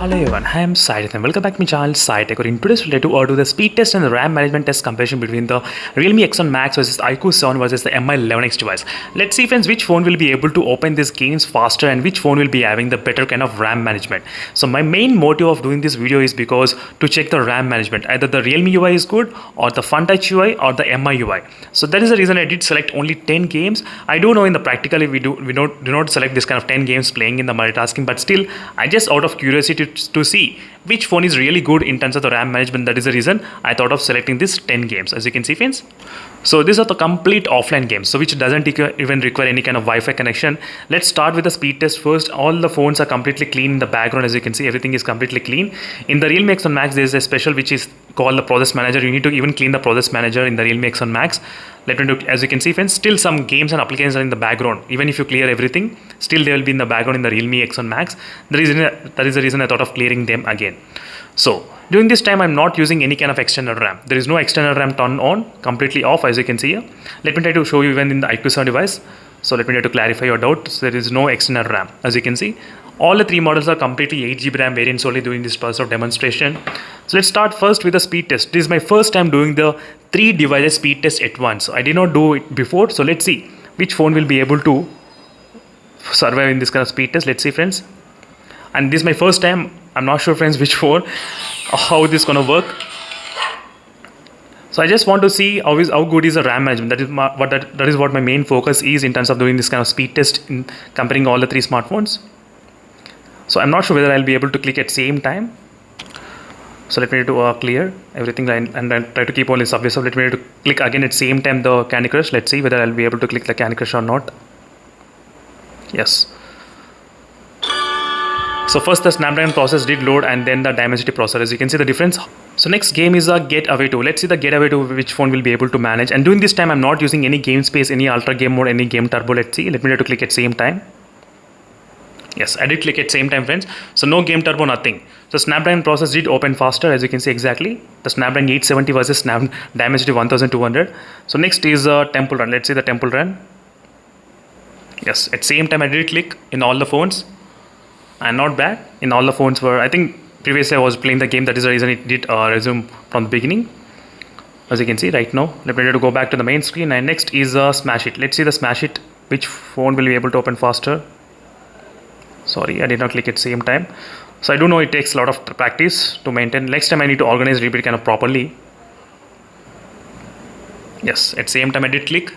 Hello everyone, I am Said and welcome back to my channel Said. In today's video, we'll do the speed test and the RAM management test comparison between the Realme X7 Max versus the iQOO 7 versus the Mi11X device. Let's see friends which phone will be able to open these games faster and which phone will be having the better kind of RAM management. So my main motive of doing this video is because to check the RAM management. Either the Realme UI is good or the FunTouch UI or the Mi UI. So that is the reason I did select only 10 games. I do know in the practically we do not select this kind of 10 games playing in the multitasking, but still I just out of curiosity to see which phone is really good in terms of the RAM management. That is the reason I thought of selecting these 10 games, as you can see friends. So these are the complete offline games, so which doesn't even require any kind of Wi-Fi connection. Let's start with the speed test first. All the phones are completely clean in the background, as you can see everything is completely clean. In the Realme X7 Max there is a special which is called the process manager. You need to even clean the process manager in the Realme X7 Max. Let me do, as you can see friends, still some games and applications are in the background. Even if you clear everything, still they will be in the background in the Realme X7 Max. That is the reason I thought of clearing them again. So during this time I'm not using any kind of external RAM. There is no external RAM turned on, completely off, as you can see here. Let me try to show you even in the iQOO 7 device. So let me try to clarify your doubt. So there is no external RAM, as you can see. All the three models are completely 8GB RAM variants only during this process of demonstration. So let's start first with the speed test. This is my first time doing the 3 devices speed test at once. I did not do it before. So let's see which phone will be able to survive in this kind of speed test. Let's see friends. And this is my first time. I'm not sure friends which phone, how this is gonna work. So I just want to see how good is the RAM management. That is what my main focus is in terms of doing this kind of speed test in comparing all the three smartphones. So I'm not sure whether I'll be able to click at same time. So let me do clear everything and then try to keep only Subway. So let me to click again at same time the Candy Crush. Let's see whether I'll be able to click the Candy Crush or not. Yes. So first the Snapdragon process did load and then the Dimensity processor, as you can see the difference. So next game is a Getaway 2. Let's see the Getaway 2 which phone will be able to manage. And during this time I'm not using any game space, any ultra game mode, any game turbo. Let's see. Let me try to click at same time. Yes, I did click at same time friends. So no game turbo, nothing. So Snapdragon process did open faster, as you can see exactly. The Snapdragon 870 versus Dimensity 1200. So next is Temple Run. Let's see the Temple Run. Yes, at same time I did click in all the phones. And not bad. In all the phones were, I think previously I was playing the game. That is the reason it did resume from the beginning. As you can see right now. Let me try to go back to the main screen. And next is Smash It. Let's see the Smash It. Which phone will be able to open faster? Sorry, I did not click at same time. So I do know it takes a lot of practice to maintain. Next time I need to organize repeat kind of properly. Yes, at same time I did click.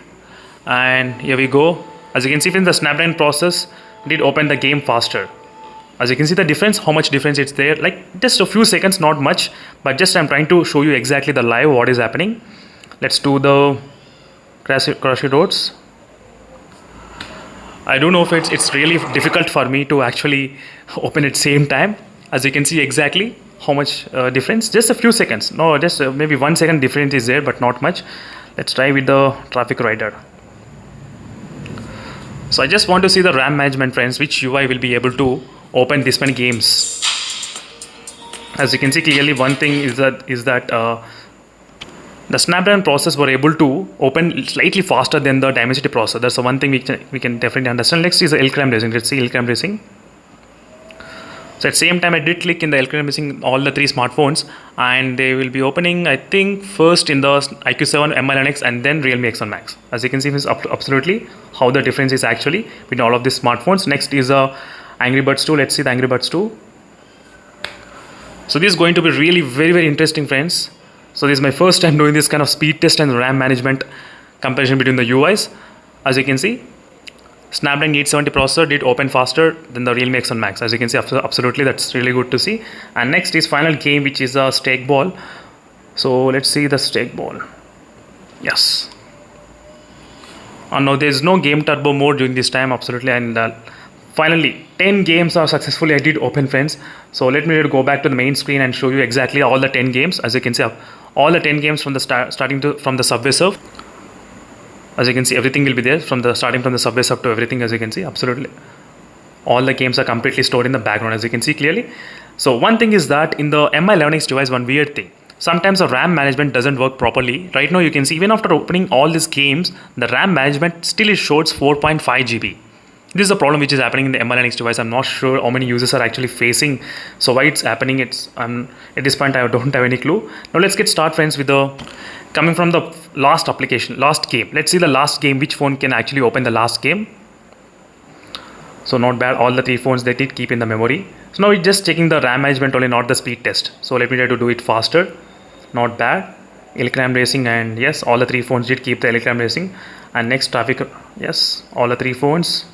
And here we go. As you can see, the Snapdragon process did open the game faster. As you can see the difference, how much difference it's there. Like just a few seconds, not much. But just I'm trying to show you exactly the live what is happening. Let's do the crash roads. I don't know if it's really difficult for me to actually open at same time. As you can see exactly how much difference, just a few seconds. No, just maybe 1 second difference is there, but not much. Let's try with the traffic rider. So I just want to see the RAM management friends, which UI will be able to open this many games. As you can see clearly, one thing is that the Snapdragon process were able to open slightly faster than the Dimensity processor. That's the one thing we can definitely understand. Next is the LCRAM Racing. Let's see LCRAM Racing. So at same time I did click in the LCRAM Racing all the three smartphones, and they will be opening I think first in the iQOO 7, Mi11X and then Realme X7 Max. As you can see, it's absolutely how the difference is actually between all of these smartphones. Next is Angry Birds 2. Let's see the Angry Birds 2. So this is going to be really very interesting friends. So this is my first time doing this kind of speed test and RAM management comparison between the UIs. As you can see, Snapdragon 870 processor did open faster than the Realme X7 Max. As you can see, absolutely that's really good to see. And next is final game, which is a Stake Ball. So let's see the Stake Ball. Yes. Now there's no game turbo mode during this time, absolutely. And finally 10 games are successfully I did open friends. So let me go back to the main screen and show you exactly all the 10 games. As you can see, all the 10 games from the from the Subway Surf. As you can see, everything will be there from the starting from the Subway Surf to everything. As you can see, absolutely all the games are completely stored in the background, as you can see clearly. So one thing is that in the Mi11X device, one weird thing, sometimes the RAM management doesn't work properly. Right now you can see even after opening all these games, the RAM management still shows 4.5 GB. This is a problem which is happening in the MI9X device. I'm not sure how many users are actually facing. So why it's happening, at this point I don't have any clue. Now let's get started, friends, with the coming from the last game. Let's see the last game, which phone can actually open the last game. So not bad, all the 3 phones they did keep in the memory. So now it's just checking the RAM management only, not the speed test. So let me try to do it faster. Not bad. Electram racing, and yes, all the 3 phones did keep the Electram racing. And next traffic, yes, all the 3 phones.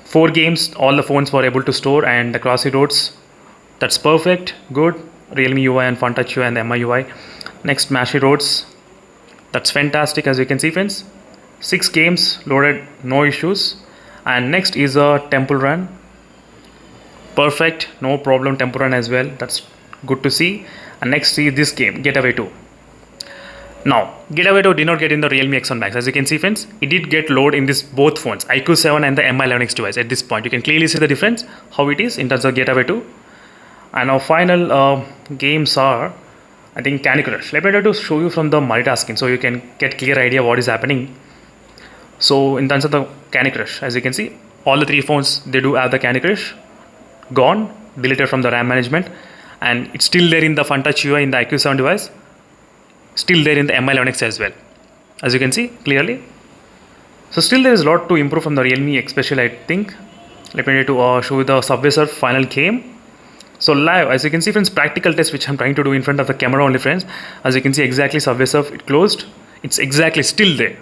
4 games, all the phones were able to store, and the crossy roads, that's perfect, good. Realme UI and Fun Touch UI and the MI UI. Next, Mashy roads, that's fantastic, as you can see, friends. 6 games loaded, no issues. And next is a Temple Run, perfect, no problem. Temple Run as well, that's good to see. And next is this game, Getaway 2. Now, Getaway 2 did not get in the Realme X7 Max. As you can see, friends, it did get load in this both phones, iQOO 7 and the Mi11X device. At this point, you can clearly see the difference, how it is in terms of Getaway 2. And our final games are, I think, Candy Crush. Let me try to show you from the multitasking so you can get clear idea what is happening. So in terms of the Candy Crush, as you can see, all the 3 phones, they do have the Candy Crush. Gone, deleted from the RAM management. And it's still there in the Fun Touch UI in the iQOO 7 device. Still there in the Mi11X as well, as you can see clearly. So still there is a lot to improve from the Realme, especially I think. Let me try to show you the Subway Surf final game. So live, as you can see, friends, practical test which I'm trying to do in front of the camera only, friends. As you can see, exactly Subway Surf, it closed. It's exactly still there.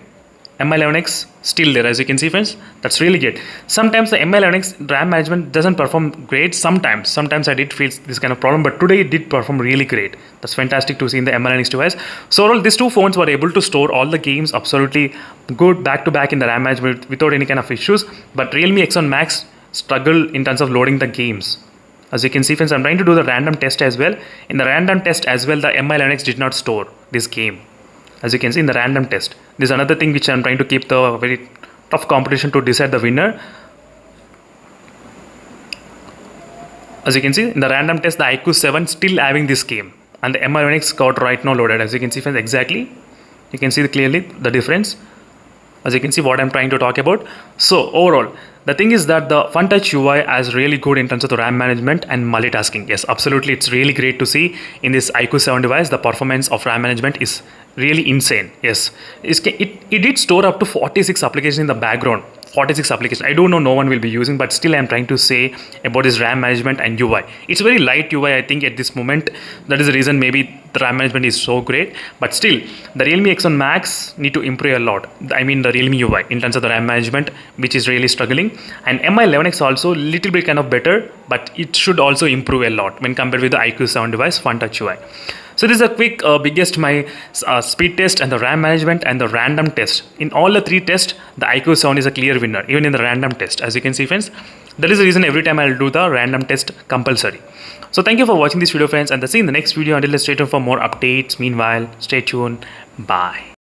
Mi11X still there, as you can see, friends. That's really good. Sometimes the Mi11X RAM management doesn't perform great. Sometimes I did feel this kind of problem, but today it did perform really great. That's fantastic to see in the Mi11X device. So overall, these 2 phones were able to store all the games absolutely good back to back in the RAM management without any kind of issues. But Realme X7 Max struggled in terms of loading the games. As you can see, friends, I'm trying to do the random test as well. In the random test as well, the Mi11X did not store this game. As you can see in the random test, this is another thing which I'm trying to keep the very tough competition to decide the winner. As you can see in the random test, the iQOO 7 still having this game, and the Mi11X got right now loaded. As you can see, friends, exactly, you can see clearly the difference. As you can see what I'm trying to talk about. So overall, the thing is that the Fun Touch UI is really good in terms of the RAM management and multitasking. Yes, absolutely, it's really great to see in this iQOO 7 device. The performance of RAM management is really insane. Yes, it did store up to 46 applications in the background. 46 applications. I don't know, no one will be using, but still I'm trying to say about this RAM management and UI. It's very light UI, I think, at this moment. That is the reason maybe the RAM management is so great. But still, the Realme X7 Max need to improve a lot. I mean the Realme UI in terms of the RAM management, which is really struggling. And Mi11X also little bit kind of better, but it should also improve a lot when compared with the iQOO 7 device, Fun Touch UI. So this is a quick biggest my speed test and the RAM management and the random test. In all the 3 tests, the iQOO 7 is a clear winner, even in the random test. As you can see, friends, that is the reason every time I'll do the random test compulsory. So thank you for watching this video, friends, and see you in the next video. Until then, stay tuned for more updates. Meanwhile, stay tuned. Bye.